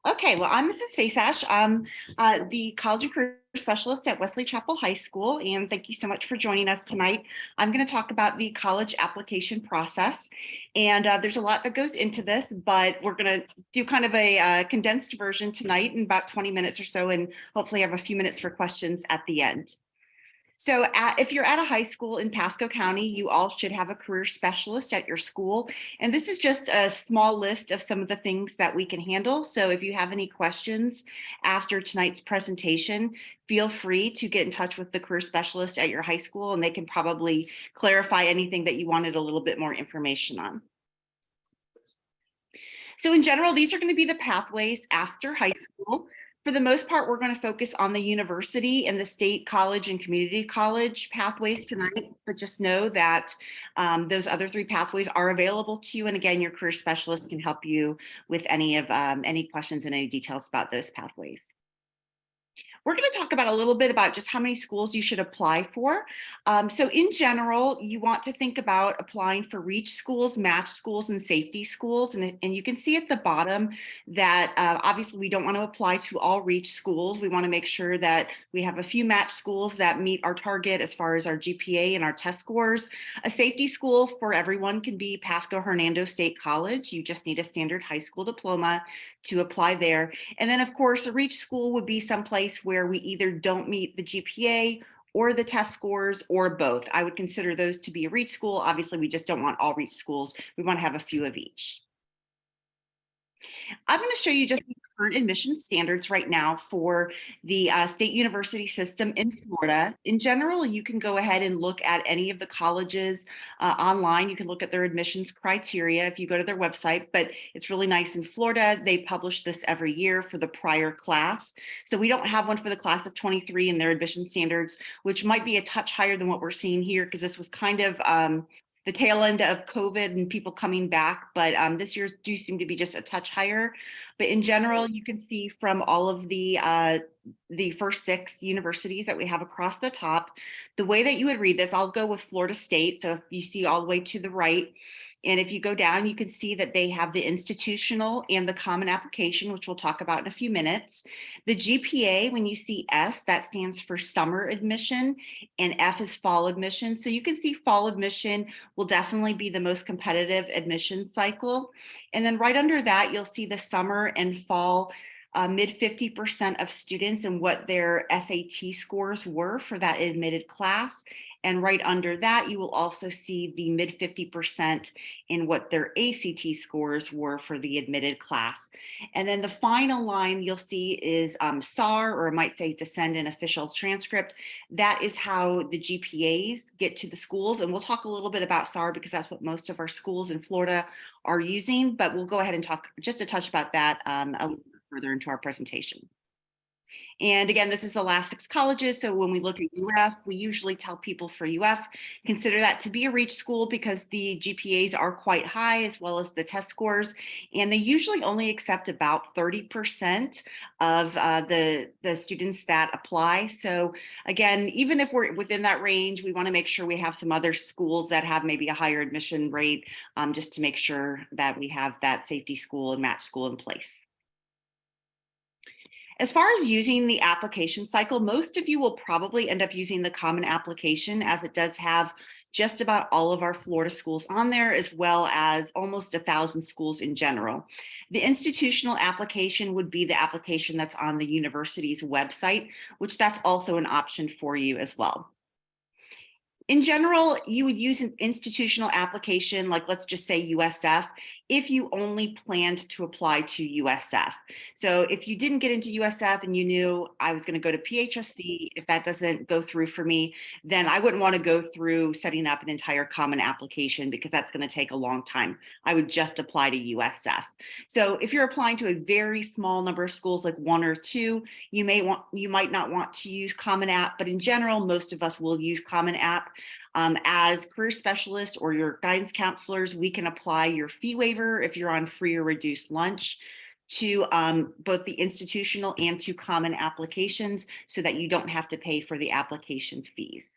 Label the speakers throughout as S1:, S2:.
S1: Okay, well, I'm Mrs. Fasash. I'm the College and Career Specialist at Wesley Chapel High School, and thank you so much for joining us tonight. I'm going to talk about the college application process, and there's a lot that goes into this, but we're going to do kind of a condensed version tonight in about 20 minutes or so, and hopefully have a few minutes for questions at the end. So if you're at a high school in Pasco County, you all should have a career specialist at your school. And this is just a small list of some of the things that we can handle. So if you have any questions after tonight's presentation, feel free to get in touch with the career specialist at your high school, and they can probably clarify anything that you wanted a little bit more information on. So in general, these are going to be the pathways after high school. For the most part, we're going to focus on the university and the state college and community college pathways tonight, but just know that those other three pathways are available to you. And again, your career specialist can help you with any questions and any details about those pathways. We're going to talk about a little bit about just how many schools you should apply for. So in general, you want to think about applying for reach schools, match schools, and safety schools. And you can see at the bottom that obviously we don't want to apply to all reach schools. We want to make sure that we have a few match schools that meet our target as far as our GPA and our test scores. A safety school for everyone can be Pasco Hernando State College. You just need a standard high school diploma to apply there. And then of course, a reach school would be someplace where we either don't meet the GPA or the test scores or both. I would consider those to be a reach school. Obviously, we just don't want all reach schools. We want to have a few of each. I'm going to show you just the current admission standards right now for the state university system in Florida. In general, you can go ahead and look at any of the colleges online. You can look at their admissions criteria if you go to their website, but it's really nice in Florida. They publish this every year for the prior class. So we don't have one for the class of 23 in their admission standards, which might be a touch higher than what we're seeing here because this was kind of the tail end of COVID and people coming back, but this year do seem to be just a touch higher. But in general, you can see from all of the first 6 universities that we have across the top, the way that you would read this, I'll go with Florida State. So if you see all the way to the right, and if you go down, you can see that they have the institutional and the common application, which we'll talk about in a few minutes. The GPA, when you see S, that stands for summer admission, and F is fall admission. So you can see fall admission will definitely be the most competitive admission cycle. And then right under that, you'll see the summer and fall mid 50% of students and what their SAT scores were for that admitted class. And right under that, you will also see the mid 50% in what their ACT scores were for the admitted class. And then the final line you'll see is SAR, or it might say Descendant Official Transcript. That is how the GPAs get to the schools. And we'll talk a little bit about SAR because that's what most of our schools in Florida are using, but we'll go ahead and talk just a touch about that a little bit further into our presentation. And again, this is the last 6 colleges. So when we look at UF, we usually tell people for UF, consider that to be a reach school because the GPAs are quite high as well as the test scores. And they usually only accept about 30% of the students that apply. So again, even if we're within that range, we want to make sure we have some other schools that have maybe a higher admission rate just to make sure that we have that safety school and match school in place. As far as using the application cycle, most of you will probably end up using the common application as it does have just about all of our Florida schools on there, as well as almost 1,000 schools in general. The institutional application would be the application that's on the university's website, which that's also an option for you as well. In general, you would use an institutional application, like let's just say USF, if you only planned to apply to USF. So if you didn't get into USF and you knew I was going to go to PHSC, if that doesn't go through for me, then I wouldn't want to go through setting up an entire common application because that's going to take a long time. I would just apply to USF. So if you're applying to a very small number of schools, like 1 or 2, you might not want to use Common App, but in general, most of us will use Common App. As career specialists or your guidance counselors, we can apply your fee waiver if you're on free or reduced lunch to both the institutional and to common applications so that you don't have to pay for the application fees.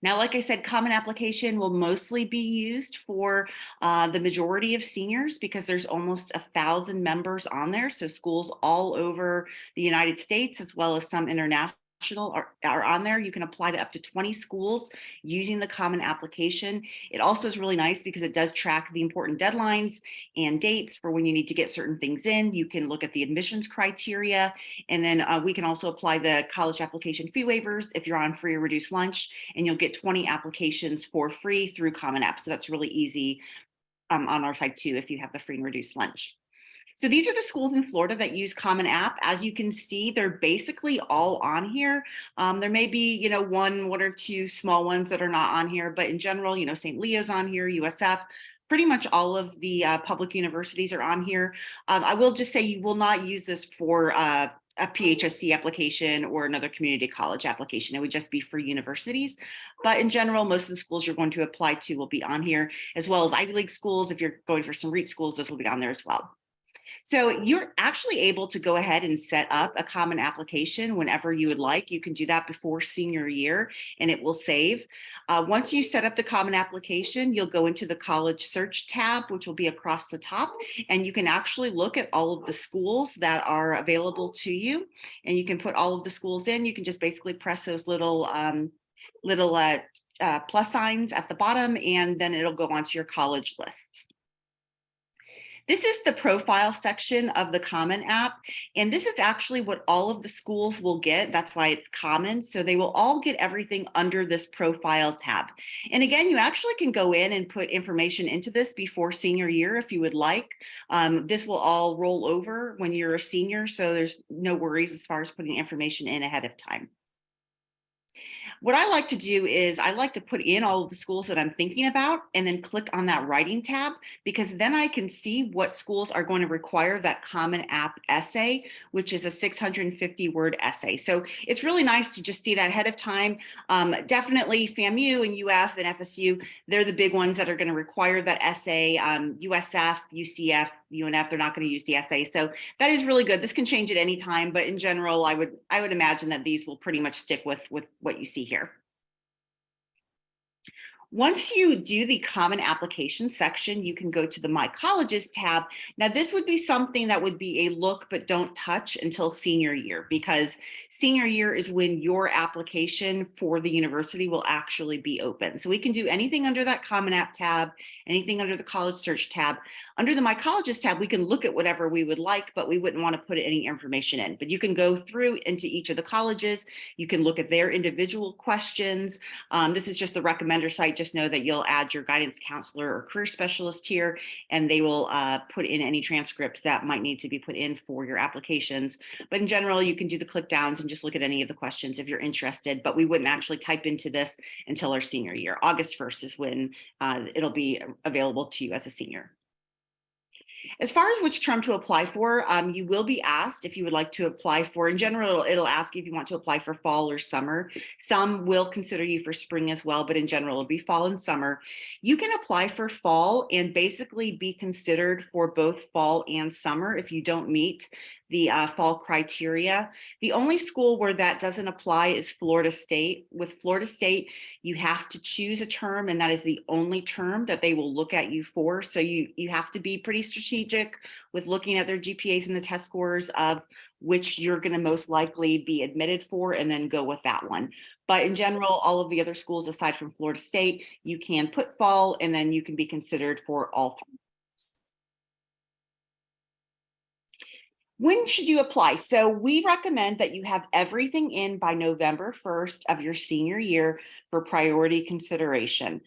S1: Now, like I said, Common Application will mostly be used for the majority of seniors because there's almost 1,000 members on there. So schools all over the United States, as well as some international are on there. You can apply to up to 20 schools using the Common Application. It also is really nice because it does track the important deadlines and dates for when you need to get certain things in. You can look at the admissions criteria, and then we can also apply the college application fee waivers if you're on free or reduced lunch, and you'll get 20 applications for free through Common App. So that's really easy on our side too if you have the free and reduced lunch. So these are the schools in Florida that use Common App. As you can see, they're basically all on here. There may be, one or two small ones that are not on here, but in general, St. Leo's on here, USF, pretty much all of the public universities are on here. I will just say you will not use this for a PHSC application or another community college application. It would just be for universities. But in general, most of the schools you're going to apply to will be on here, as well as Ivy League schools. If you're going for some REACH schools, those will be on there as well. So you're actually able to go ahead and set up a Common Application whenever you would like. You can do that before senior year and it will save. Once you set up the Common Application, you'll go into the College Search tab, which will be across the top, and you can actually look at all of the schools that are available to you, and you can put all of the schools in. You can just basically press those little plus signs at the bottom, and then it'll go onto your college list. This is the profile section of the Common App, and this is actually what all of the schools will get. That's why it's common. So they will all get everything under this profile tab. And again, you actually can go in and put information into this before senior year if you would like. This will all roll over when you're a senior, so there's no worries as far as putting information in ahead of time. What I like to do is I like to put in all of the schools that I'm thinking about and then click on that writing tab, because then I can see what schools are going to require that Common App essay, which is a 650 word essay. So it's really nice to just see that ahead of time. Definitely FAMU and UF and FSU, they're the big ones that are going to require that essay. USF, UCF, UNF, they're not going to use the essay. So that is really good. This can change at any time, but in general, I would imagine that these will pretty much stick with what you see here. Once you do the Common Application section, you can go to the My Colleges tab. Now, this would be something that would be a look but don't touch until senior year, because senior year is when your application for the university will actually be open. So we can do anything under that Common App tab, anything under the College Search tab. Under the My Colleges tab, we can look at whatever we would like, but we wouldn't want to put any information in. But you can go through into each of the colleges. You can look at their individual questions. This is just the recommender site. Just know that you'll add your guidance counselor or career specialist here, and they will put in any transcripts that might need to be put in for your applications. But in general, you can do the click downs and just look at any of the questions if you're interested, but we wouldn't actually type into this until our senior year. August 1st is when it'll be available to you as a senior. As far as which term to apply for, you will be asked if you would like to apply for, in general, it'll ask you if you want to apply for fall or summer. Some will consider you for spring as well, but in general, it'll be fall and summer. You can apply for fall and basically be considered for both fall and summer if you don't meet the fall criteria. The only school where that doesn't apply is Florida State. With Florida State, you have to choose a term, and that is the only term that they will look at you for. So you have to be pretty strategic with looking at their GPAs and the test scores of which you're going to most likely be admitted for, and then go with that one. But in general, all of the other schools aside from Florida State, you can put fall, and then you can be considered for all three. When should you apply? So we recommend that you have everything in by November 1st of your senior year for priority consideration.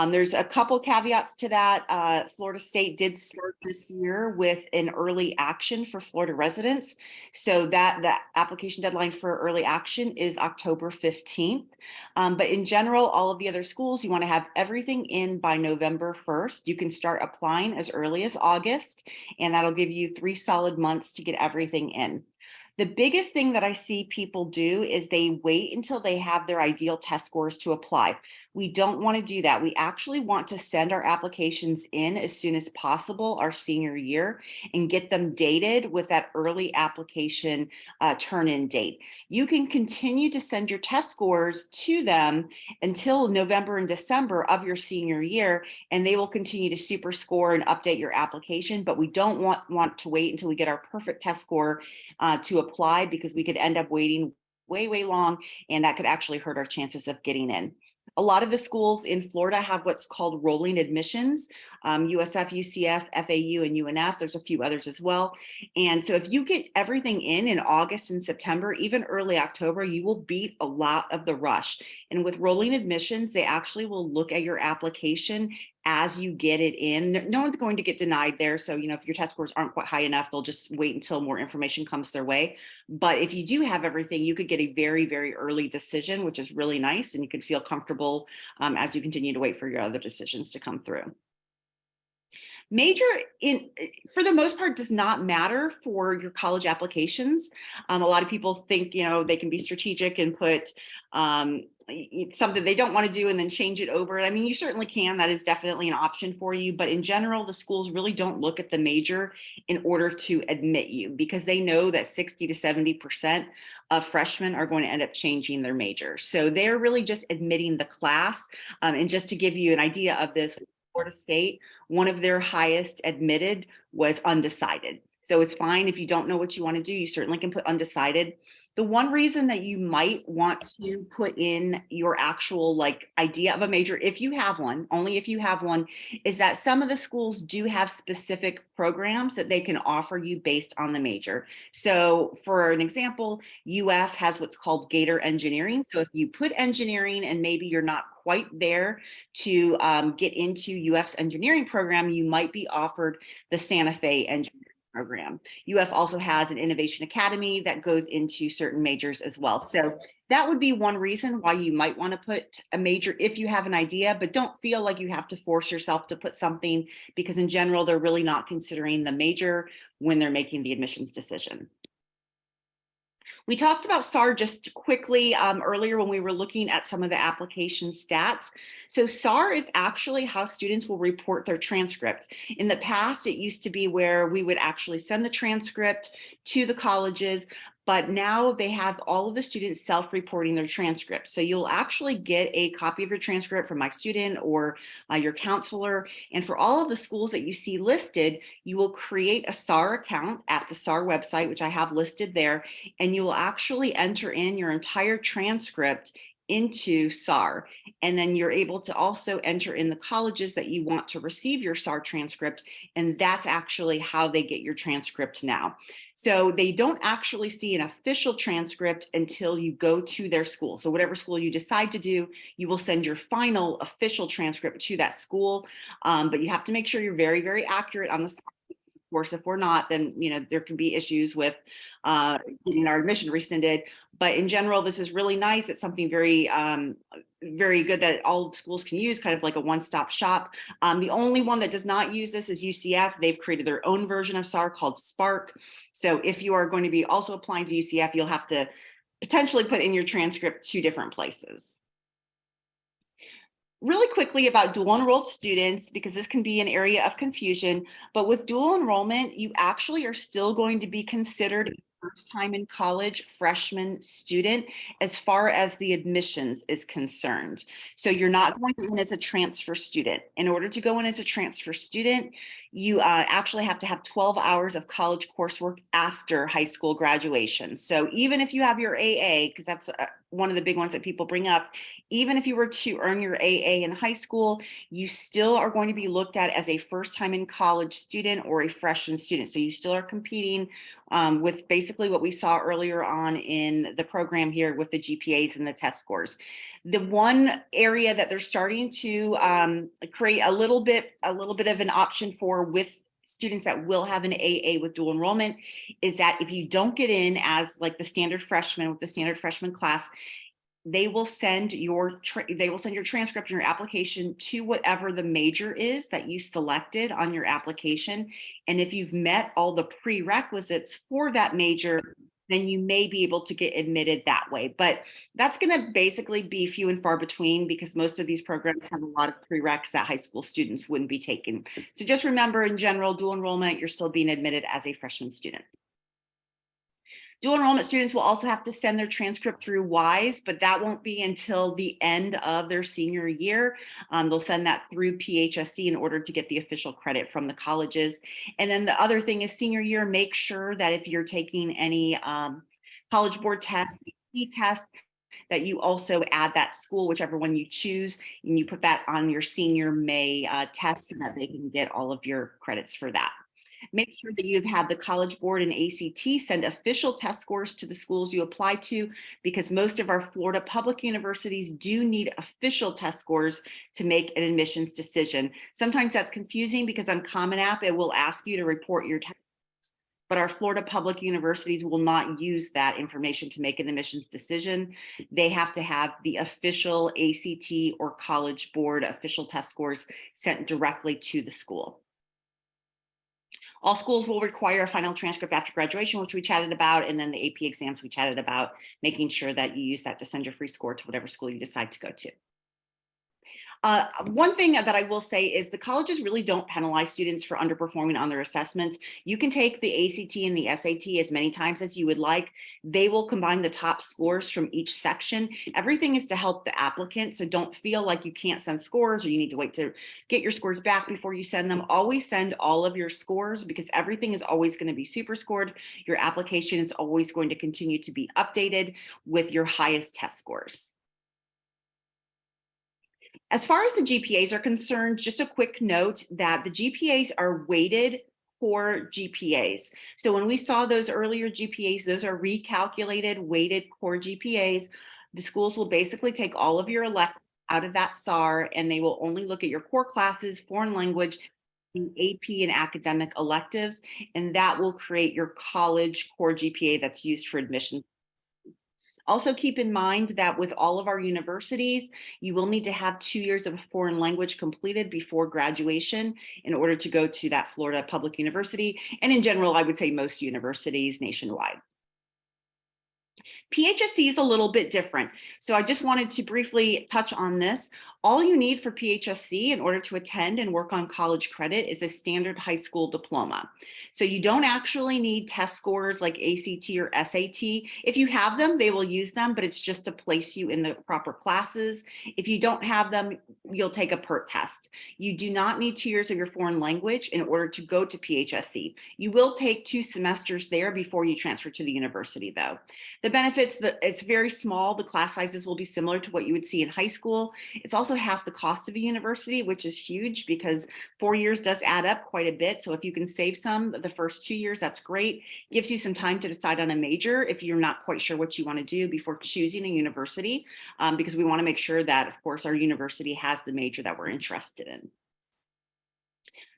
S1: There's a couple caveats to that. Florida State did start this year with an early action for Florida residents. So that the application deadline for early action is October 15th. But in general, all of the other schools, you want to have everything in by November 1st. You can start applying as early as August, and that'll give you 3 solid months to get everything in. The biggest thing that I see people do is they wait until they have their ideal test scores to apply. We don't want to do that. We actually want to send our applications in as soon as possible our senior year and get them dated with that early application turn-in date. You can continue to send your test scores to them until November and December of your senior year, and they will continue to super score and update your application. But we don't want to wait until we get our perfect test score to apply, because we could end up waiting way long, and that could actually hurt our chances of getting in. A lot of the schools in Florida have what's called rolling admissions, USF, UCF, FAU, and UNF. There's a few others as well. And so if you get everything in August and September, even early October, you will beat a lot of the rush. And with rolling admissions, they actually will look at your application as you get it in. No one's going to get denied there. So, if your test scores aren't quite high enough, they'll just wait until more information comes their way. But if you do have everything, you could get a very early decision, which is really nice. And you can feel comfortable as you continue to wait for your other decisions to come through. Major, for the most part, does not matter for your college applications. A lot of people think, they can be strategic and put something they don't want to do and then change it over. I mean, you certainly can. That is definitely an option for you. But in general, the schools really don't look at the major in order to admit you, because they know that 60 to 70% of freshmen are going to end up changing their major. So they're really just admitting the class. And just to give you an idea of this, Florida State, one of their highest admitted was undecided. So it's fine if you don't know what you want to do. You certainly can put undecided. The one reason that you might want to put in your actual idea of a major, if you have one, only if you have one, is that some of the schools do have specific programs that they can offer you based on the major. So for an example, UF has what's called Gator Engineering. So if you put engineering and maybe you're not quite there to get into UF's engineering program, you might be offered the Santa Fe Engineering program. UF also has an innovation academy that goes into certain majors as well. So that would be one reason why you might want to put a major if you have an idea, but don't feel like you have to force yourself to put something, because in general, they're really not considering the major when they're making the admissions decision. We talked about SAR just quickly earlier when we were looking at some of the application stats. So SAR is actually how students will report their transcript. In the past, it used to be where we would actually send the transcript to the colleges, but now they have all of the students self-reporting their transcript. So you'll actually get a copy of your transcript from my student or your counselor. And for all of the schools that you see listed, you will create a SAR account at the SAR website, which I have listed there, and you will actually enter in your entire transcript into SAR. And then you're able to also enter in the colleges that you want to receive your SAR transcript. And that's actually how they get your transcript now. So they don't actually see an official transcript until you go to their school. So whatever school you decide to do, you will send your final official transcript to that school. But you have to make sure you're very accurate on the SAR. Of course, if we're not, then there can be issues with getting our admission rescinded. But in general, this is really nice. It's something very good that all schools can use, kind of like a one-stop shop. The only one that does not use this is UCF. They've created their own version of SAR called Spark. So if you are going to be also applying to UCF, you'll have to potentially put in your transcript 2 different places. Really quickly about dual enrolled students, because this can be an area of confusion, but with dual enrollment, you actually are still going to be considered a first time in college freshman student as far as the admissions is concerned. So you're not going in as a transfer student. In order to go in as a transfer student, you actually have to have 12 hours of college coursework after high school graduation. So even if you have your AA, because that's one of the big ones that people bring up, even if you were to earn your AA in high school, you still are going to be looked at as a first time in college student or a freshman student. So you still are competing with basically what we saw earlier on in the program here with the GPAs and the test scores. The one area that they're starting to create a little bit of an option for with students that will have an AA with dual enrollment is that if you don't get in as like the standard freshman with the standard freshman class, they will send your transcript and your application to whatever the major is that you selected on your application. And if you've met all the prerequisites for that major, then you may be able to get admitted that way. But that's going to basically be few and far between because most of these programs have a lot of prereqs that high school students wouldn't be taking. So just remember, in general, dual enrollment, you're still being admitted as a freshman student. Dual enrollment students will also have to send their transcript through WISE, but that won't be until the end of their senior year. They'll send that through PHSC in order to get the official credit from the colleges. And then the other thing is senior year, make sure that if you're taking any College Board tests, test, that you also add that school, whichever one you choose, and you put that on your senior May test so that they can get all of your credits for that. Make sure that you've had the College Board and ACT send official test scores to the schools you apply to, because most of our Florida public universities do need official test scores to make an admissions decision. Sometimes that's confusing because on Common App, it will ask you to report your test, but our Florida public universities will not use that information to make an admissions decision. They have to have the official ACT or College Board official test scores sent directly to the school. All schools will require a final transcript after graduation, which we chatted about, and then the AP exams we chatted about, making sure that you use that to send your free score to whatever school you decide to go to. One thing that I will say is the colleges really don't penalize students for underperforming on their assessments. You can take the ACT and the SAT as many times as you would like. They will combine the top scores from each section. Everything is to help the applicant, so don't feel like you can't send scores or you need to wait to get your scores back before you send them. Always send all of your scores because everything is always going to be super scored. Your application is always going to continue to be updated with your highest test scores. As far as the GPAs are concerned, just a quick note that the GPAs are weighted core GPAs. So when we saw those earlier GPAs, those are recalculated weighted core GPAs. The schools will basically take all of your electives out of that SAR and they will only look at your core classes, foreign language, AP and academic electives, and that will create your college core GPA that's used for admission. Also keep in mind that with all of our universities, you will need to have 2 years of a foreign language completed before graduation in order to go to that Florida public university. And in general, I would say most universities nationwide. PHSC is a little bit different. So I just wanted to briefly touch on this. All you need for PHSC in order to attend and work on college credit is a standard high school diploma. So you don't actually need test scores like ACT or SAT. If you have them, they will use them, but it's just to place you in the proper classes. If you don't have them, you'll take a PERT test. You do not need 2 years of your foreign language in order to go to PHSC. You will take 2 semesters there before you transfer to the university though. The benefits, that it's very small. The class sizes will be similar to what you would see in high school. It's also half the cost of a university, which is huge because 4 years does add up quite a bit. So if you can save some the first 2 years, that's great. Gives you some time to decide on a major if you're not quite sure what you want to do before choosing a university, because we want to make sure that, of course, our university has the major that we're interested in.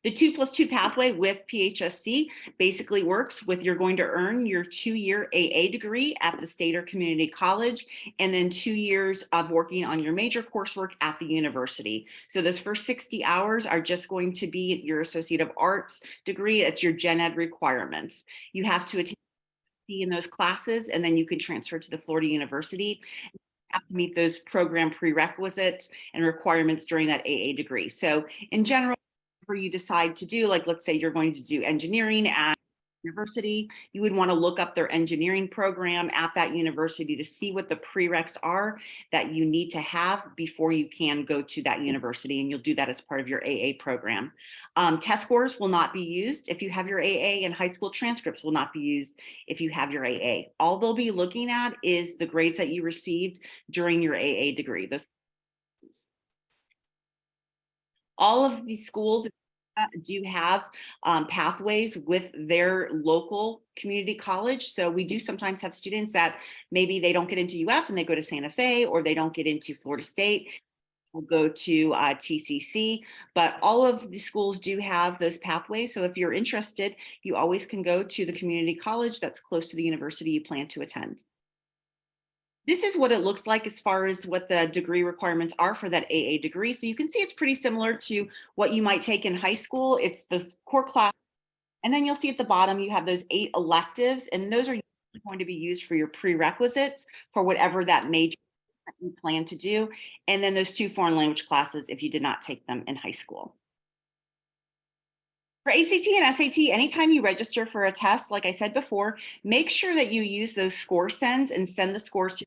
S1: The 2+2 pathway with PHSC basically works with you're going to earn your 2-year AA degree at the state or community college, and then 2 years of working on your major coursework at the university. So those first 60 hours are just going to be your Associate of Arts degree. It's your gen ed requirements. You have to attend in those classes, and then you can transfer to the Florida University. You have to meet those program prerequisites and requirements during that AA degree. So in general, you decide to do, like let's say you're going to do engineering at university, you would want to look up their engineering program at that university to see what the prereqs are that you need to have before you can go to that university, and you'll do that as part of your AA program. Test scores will not be used if you have your AA, and high school transcripts will not be used if you have your AA. All they'll be looking at is the grades that you received during your AA degree. All of these schools do have pathways with their local community college. So we do sometimes have students that maybe they don't get into UF and they go to Santa Fe, or they don't get into Florida State, will go to TCC, but all of the schools do have those pathways. So if you're interested, you always can go to the community college that's close to the university you plan to attend. This is what it looks like as far as what the degree requirements are for that AA degree. So you can see it's pretty similar to what you might take in high school. It's the core class. And then you'll see at the bottom, you have those 8 electives, and those are going to be used for your prerequisites for whatever that major that you plan to do. And then those 2 foreign language classes if you did not take them in high school. For ACT and SAT, anytime you register for a test, like I said before, make sure that you use those score sends and send the scores to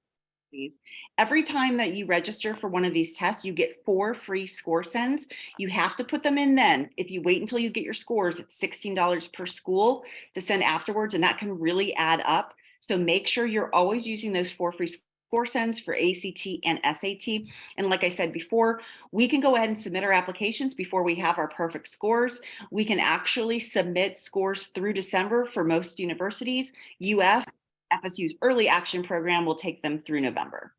S1: these. Every time that you register for one of these tests, you get 4 free score sends. You have to put them in then. If you wait until you get your scores, it's $16 per school to send afterwards, and that can really add up. So make sure you're always using those 4 free score sends for ACT and SAT. And like I said before, we can go ahead and submit our applications before we have our perfect scores. We can actually submit scores through December for most universities. FSU's early action program will take them through November.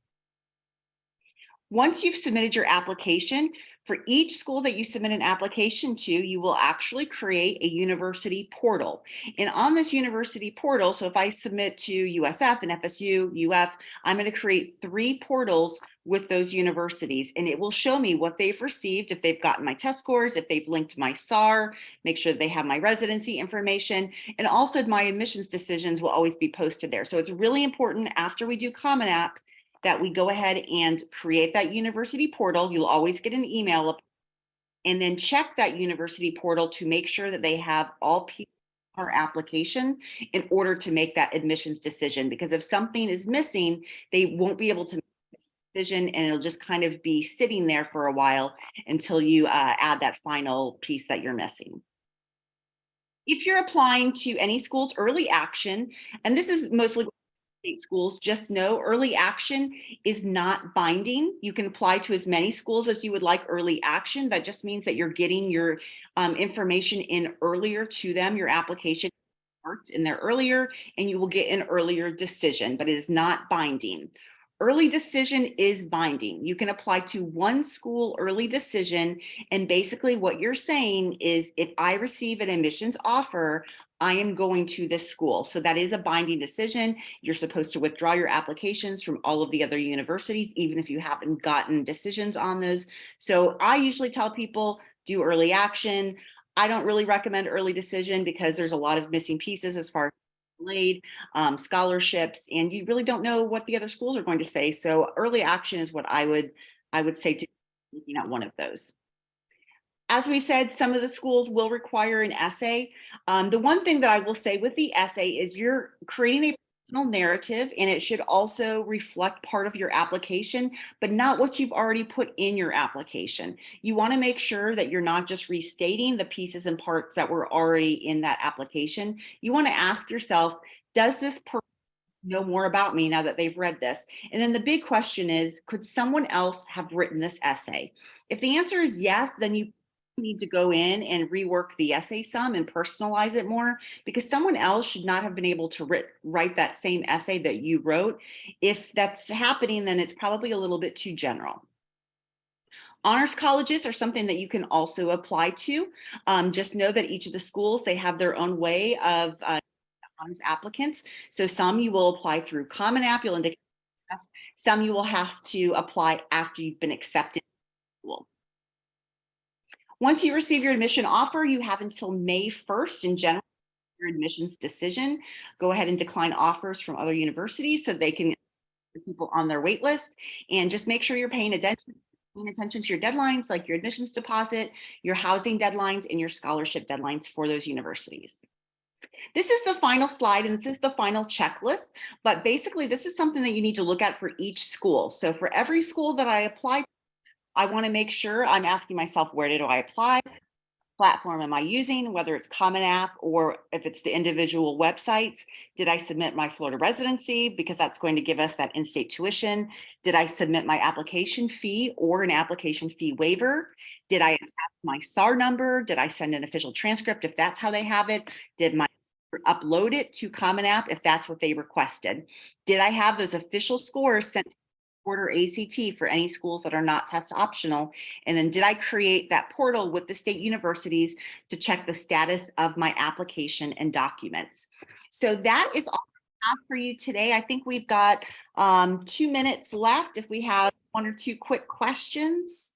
S1: Once you've submitted your application, for each school that you submit an application to, you will actually create a university portal. And on this university portal, so if I submit to USF and FSU, UF, I'm going to create 3 portals with those universities, and it will show me what they've received, if they've gotten my test scores, if they've linked my SAR, make sure they have my residency information, and also my admissions decisions will always be posted there. So it's really important after we do Common App that we go ahead and create that university portal. You'll always get an email, and then check that university portal to make sure that they have all pieces of our application in order to make that admissions decision. Because if something is missing, they won't be able to make a decision, and it'll just kind of be sitting there for a while until you add that final piece that you're missing. If you're applying to any school's early action, and this is mostly state schools, just know early action is not binding. You can apply to as many schools as you would like early action. That just means that you're getting your information in earlier to them. Your application starts in there earlier, and you will get an earlier decision, but it is not binding. Early decision is binding. You can apply to one school early decision, and basically what you're saying is, if I receive an admissions offer, I am going to this school. So that is a binding decision. You're supposed to withdraw your applications from all of the other universities, even if you haven't gotten decisions on those. So I usually tell people, do early action. I don't really recommend early decision because there's a lot of missing pieces as far as delayed scholarships, and you really don't know what the other schools are going to say. So early action is what I would say to looking at one of those. As we said, some of the schools will require an essay. The one thing that I will say with the essay is you're creating a personal narrative, and it should also reflect part of your application, but not what you've already put in your application. You want to make sure that you're not just restating the pieces and parts that were already in that application. You want to ask yourself, does this person know more about me now that they've read this? And then the big question is, could someone else have written this essay? If the answer is yes, then you need to go in and rework the essay some and personalize it more, because someone else should not have been able to write that same essay that you wrote. If that's happening, then it's probably a little bit too general. Honors colleges are something that you can also apply to. Just know that each of the schools, they have their own way of honors applicants. So some you will apply through Common App, you'll indicate, some you will have to apply after you've been accepted. Once you receive your admission offer, you have until May 1st in general your admissions decision. Go ahead and decline offers from other universities so they can put people on their wait list, and just make sure you're paying attention to your deadlines, like your admissions deposit, your housing deadlines, and your scholarship deadlines for those universities. This is the final slide, and this is the final checklist, but basically this is something that you need to look at for each school. So for every school that I apply, I want to make sure I'm asking myself, where did I apply? Platform am I using, whether it's Common App or if it's the individual websites? Did I submit my Florida residency? Because that's going to give us that in-state tuition. Did I submit my application fee or an application fee waiver? Did I attach my SAR number? Did I send an official transcript if that's how they have it? Did my upload it to Common App if that's what they requested? Did I have those official scores sent to order ACT for any schools that are not test optional? And then did I create that portal with the state universities to check the status of my application and documents? So that is all I have for you today. I think we've got 2 minutes left if we have 1 or 2 quick questions.